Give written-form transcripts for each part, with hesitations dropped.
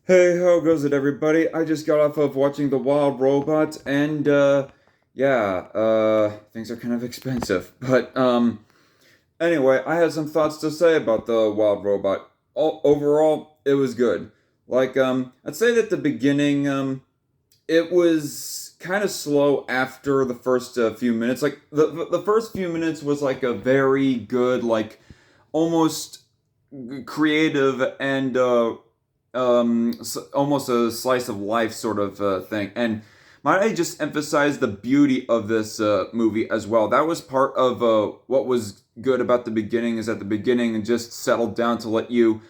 Hey, how goes it, everybody? I just got off of watching The Wild Robot, and things are kind of expensive. Anyway, I had some thoughts to say about The Wild Robot. Overall, it was good. I'd say that the beginning, it was kind of slow after the first few minutes. Like the first few minutes was like a very good, like almost creative and almost a slice of life sort of thing. And might I just emphasize the beauty of this movie as well? That was part of what was good about the beginning. Is at the beginning and just settled down to let you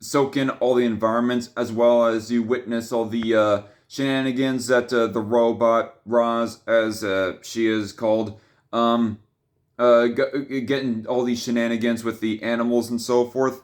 soak in all the environments as well as you witness all the shenanigans that the robot Roz, as she is called, um, getting all these shenanigans with the animals and so forth.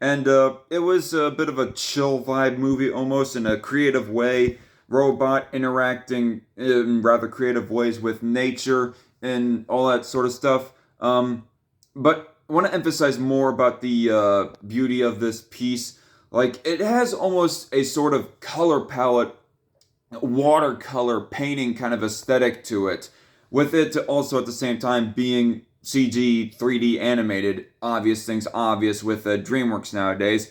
And it was a bit of a chill vibe movie almost in a creative way. Robot interacting in rather creative ways with nature and all that sort of stuff. But I want to emphasize more about the beauty of this piece. Like, it has almost a sort of color palette, watercolor painting kind of aesthetic to it, with it also at the same time being CG 3D animated. Obvious things obvious with DreamWorks nowadays.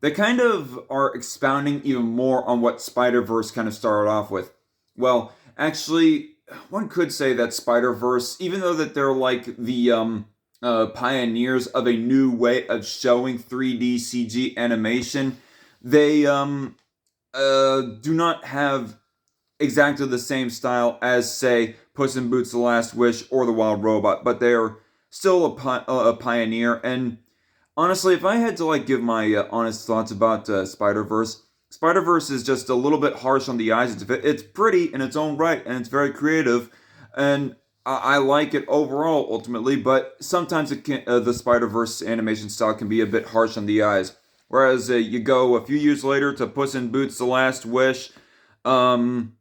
They kind of are expounding even more on what Spider Verse kind of started off with. Well, actually, one could say that Spider Verse, even though that they're like the pioneers of a new way of showing 3D CG animation, they do not have exactly the same style as, say, Puss in Boots: The Last Wish or The Wild Robot, but they are still a pioneer. And honestly, if I had to like give my honest thoughts about Spider Verse, Spider Verse is just a little bit harsh on the eyes. It's pretty in its own right, and it's very creative, and I like it overall ultimately. But sometimes the Spider Verse animation style can be a bit harsh on the eyes. Whereas you go a few years later to Puss in Boots: The Last Wish, um,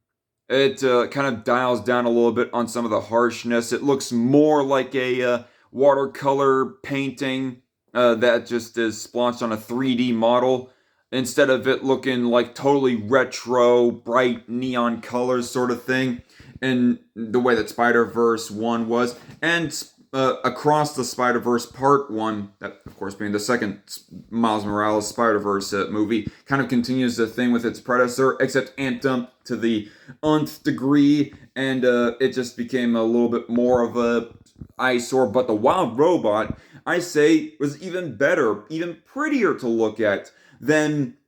it kind of dials down a little bit on some of the harshness. It looks more like a watercolor painting that just is splotched on a 3D model instead of it looking like totally retro, bright neon colors sort of thing, in the way that Spider Verse 1 was. And Across the Spider Verse Part 1, that of course being the second Miles Morales Spider Verse movie, kind of continues the thing with its predecessor, except amped up to the nth degree, and it just became a little bit more of a eyesore. But the Wild Robot, I say, was even better, even prettier to look at than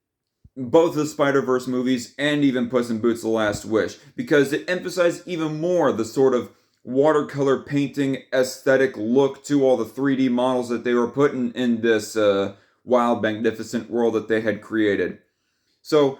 both the Spider Verse movies and even Puss in Boots: The Last Wish, because it emphasized even more the sort of watercolor painting aesthetic look to all the 3D models that they were putting in this wild, magnificent world that they had created. So,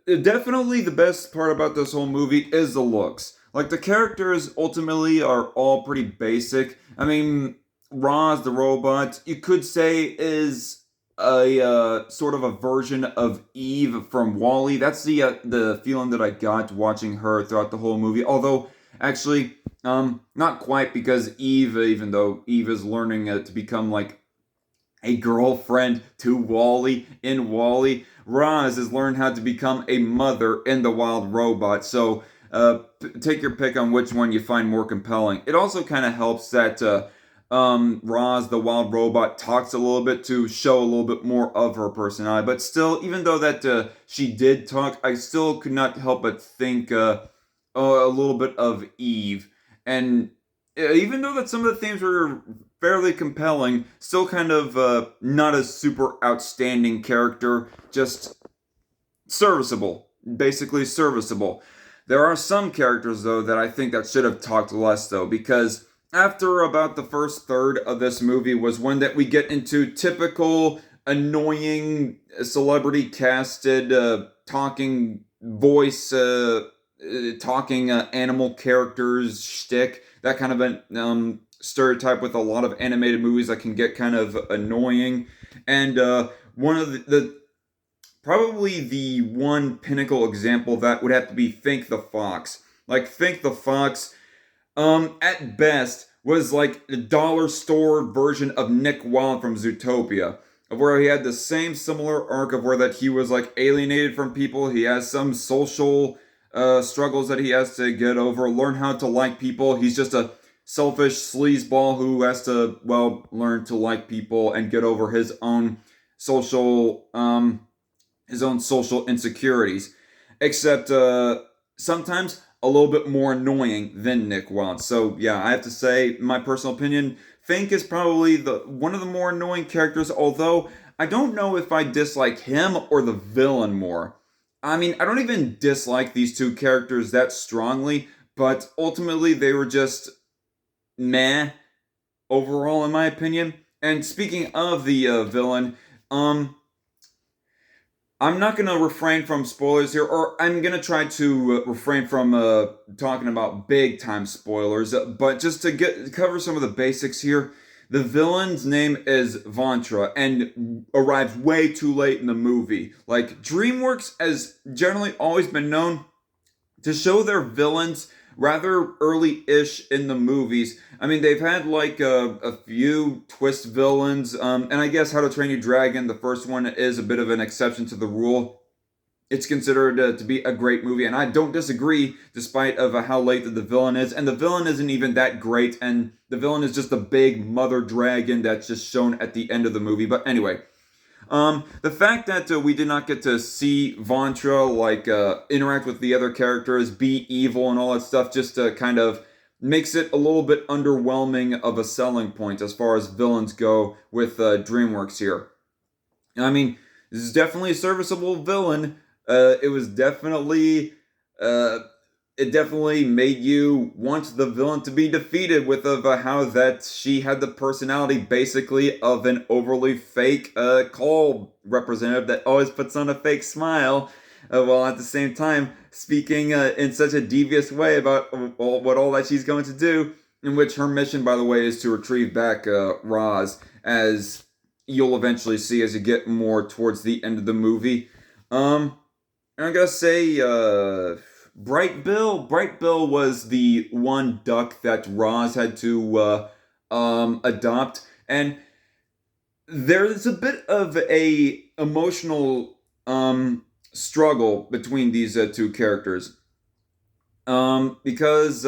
definitely the best part about this whole movie is the looks. Like, the characters ultimately are all pretty basic. I mean, Roz the robot, you could say, is a sort of a version of Eve from Wall-E. That's the feeling that I got watching her throughout the whole movie. Although, actually, not quite, because Eve, even though Eve is learning to become like a girlfriend to Wall-E in Wall-E, Roz has learned how to become a mother in the Wild Robot. So take your pick on which one you find more compelling. It also kind of helps that Roz, the Wild Robot, talks a little bit to show a little bit more of her personality. But still, even though that she did talk, I still could not help but think a little bit of Eve. And even though that some of the themes were fairly compelling, still kind of not a super outstanding character, just serviceable, basically serviceable. There are some characters though that I think that should have talked less though, because after about the first third of this movie was when that we get into typical annoying celebrity casted talking voice talking animal characters shtick, that kind of a stereotype with a lot of animated movies that can get kind of annoying. And one of the probably the one pinnacle example of that would have to be Think the Fox. Like, Think the Fox, at best, was like a dollar store version of Nick Wilde from Zootopia. of where he had the same similar arc of where that he was like alienated from people. He has some social struggles that he has to get over, learn how to like people. He's just a selfish sleazeball who has to, well, learn to like people and get over social his own social insecurities. Except sometimes a little bit more annoying than Nick Wilde. So yeah, I have to say, my personal opinion, Fink is probably the one of the more annoying characters, although I don't know if I dislike him or the villain more. I mean, I don't even dislike these two characters that strongly, but ultimately they were just meh overall, in my opinion. And speaking of the villain, um, I'm not going to refrain from spoilers here, or I'm going to try to refrain from talking about big time spoilers, but just to cover some of the basics here, the villain's name is Vantra and arrives way too late in the movie. Like, DreamWorks has generally always been known to show their villains rather early-ish in the movies. I mean, they've had like a few twist villains, and I guess How to Train Your Dragon, the first one, is a bit of an exception to the rule. It's considered to be a great movie, and I don't disagree, despite of how late the villain is. And the villain isn't even that great, and the villain is just a big mother dragon that's just shown at the end of the movie. But anyway, the fact that we did not get to see Vantra like interact with the other characters, be evil, and all that stuff, just kind of makes it a little bit underwhelming of a selling point as far as villains go with DreamWorks here. I mean, this is definitely a serviceable villain. It was definitely uh, it definitely made you want the villain to be defeated with of how that she had the personality basically of an overly fake call representative that always puts on a fake smile while at the same time speaking in such a devious way about what all that she's going to do, in which her mission, by the way, is to retrieve back Roz, as you'll eventually see as you get more towards the end of the movie. um I gotta say, Bright Bill. Bright Bill was the one duck that Roz had to adopt, and there's a bit of a emotional struggle between these two characters. Because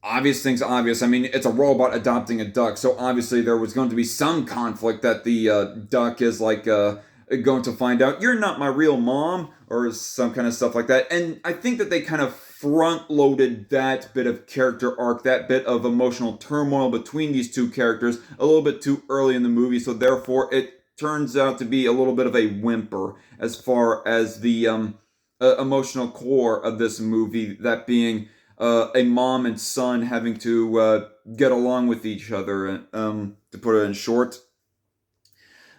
obvious things obvious. I mean, it's a robot adopting a duck, so obviously there was going to be some conflict that the duck is like going to find out you're not my real mom or some kind of stuff like that. And I think that they kind of front loaded that bit of character arc, that bit of emotional turmoil between these two characters a little bit too early in the movie, so therefore it turns out to be a little bit of a whimper as far as the emotional core of this movie, that being a mom and son having to get along with each other, to put it in short.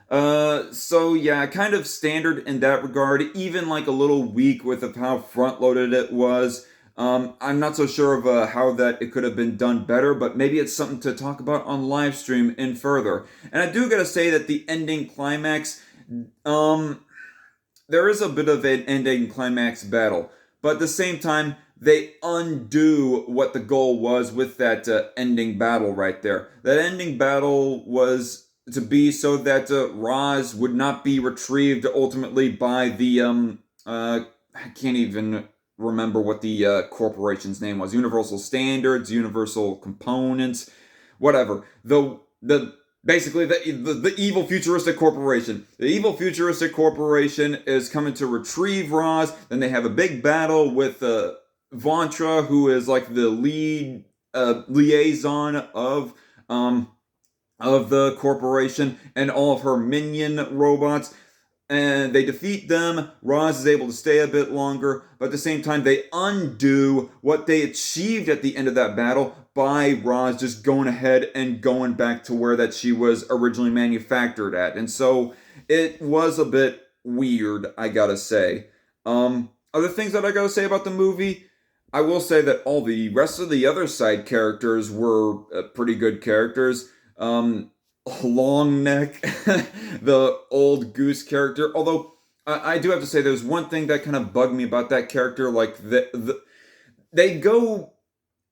So yeah, kind of standard in that regard, even like a little weak with of how front loaded it was. I'm not so sure of how that it could have been done better, but maybe it's something to talk about on live stream in further. And I do gotta say that the ending climax, um, there is a bit of an ending climax battle, but at the same time, they undo what the goal was with that ending battle right there. That ending battle was to be so that Roz would not be retrieved ultimately by the I can't even remember what the corporation's name was. Universal Standards, Universal Components, whatever. The basically the evil futuristic corporation. The evil futuristic corporation is coming to retrieve Roz. Then they have a big battle with Vantra, who is like the lead liaison um of the corporation and all of her minion robots. And they defeat them. Roz is able to stay a bit longer, but at the same time, they undo what they achieved at the end of that battle by Roz just going ahead and going back to where that she was originally manufactured at. And so it was a bit weird, I gotta say. Other things that I gotta say about the movie, I will say that all the rest of the other side characters were pretty good characters. Long neck, the old goose character. Although I do have to say, there's one thing that kind of bugged me about that character. Like they go,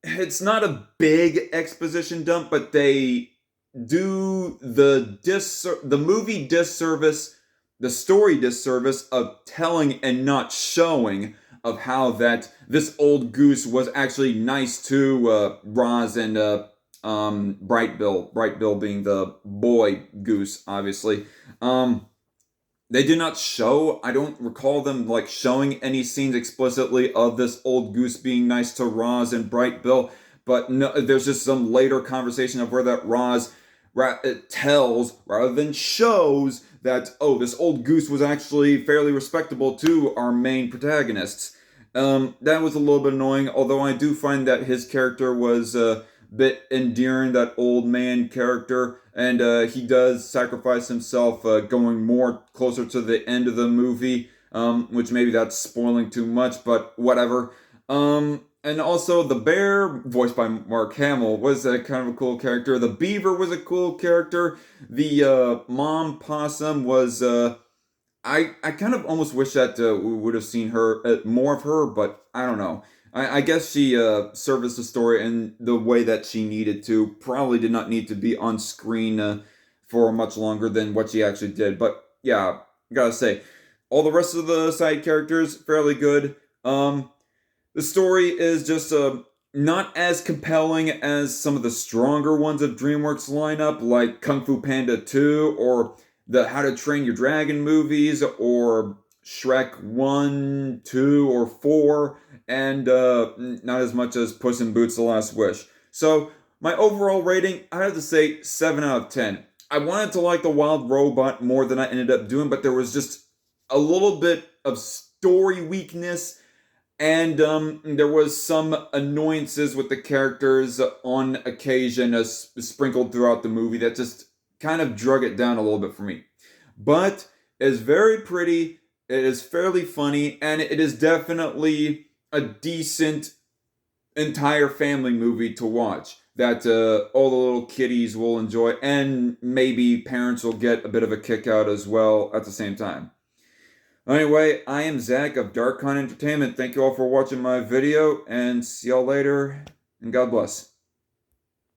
it's not a big exposition dump, but they do the movie disservice, the story disservice of telling and not showing of how that this old goose was actually nice to Roz and Bright Bill. Bright Bill being the boy goose, obviously. They did not show, I don't recall them like showing any scenes explicitly of this old goose being nice to Roz and Bright Bill, but no, there's just some later conversation of where that Roz tells rather than shows that, oh, this old goose was actually fairly respectable to our main protagonists. That was a little bit annoying, although I do find that his character was a bit endearing, that old man character, and he does sacrifice himself going more closer to the end of the movie, which maybe that's spoiling too much, but whatever. And also the bear, voiced by Mark Hamill, was a kind of a cool character. The beaver was a cool character. The mom possum was I kind of almost wish that we would have seen her more of her, but I don't know. I guess she serviced the story in the way that she needed to. Probably did not need to be on screen for much longer than what she actually did. But yeah, gotta say, all the rest of the side characters fairly good. The story is just not as compelling as some of the stronger ones of DreamWorks lineup, like Kung Fu Panda 2 or the How to Train Your Dragon movies, or Shrek 1, 2, or 4, and not as much as Puss in Boots: The Last Wish. So, my overall rating, I have to say 7 out of 10. I wanted to like The Wild Robot more than I ended up doing, but there was just a little bit of story weakness, and there was some annoyances with the characters on occasion, sprinkled throughout the movie, that just kind of drug it down a little bit for me. But it is very pretty, it is fairly funny, and it is definitely a decent entire family movie to watch that all the little kiddies will enjoy, and maybe parents will get a bit of a kick out as well at the same time. Anyway, I am Zach of Dark Con Entertainment. Thank you all for watching my video, and see y'all later, and God bless.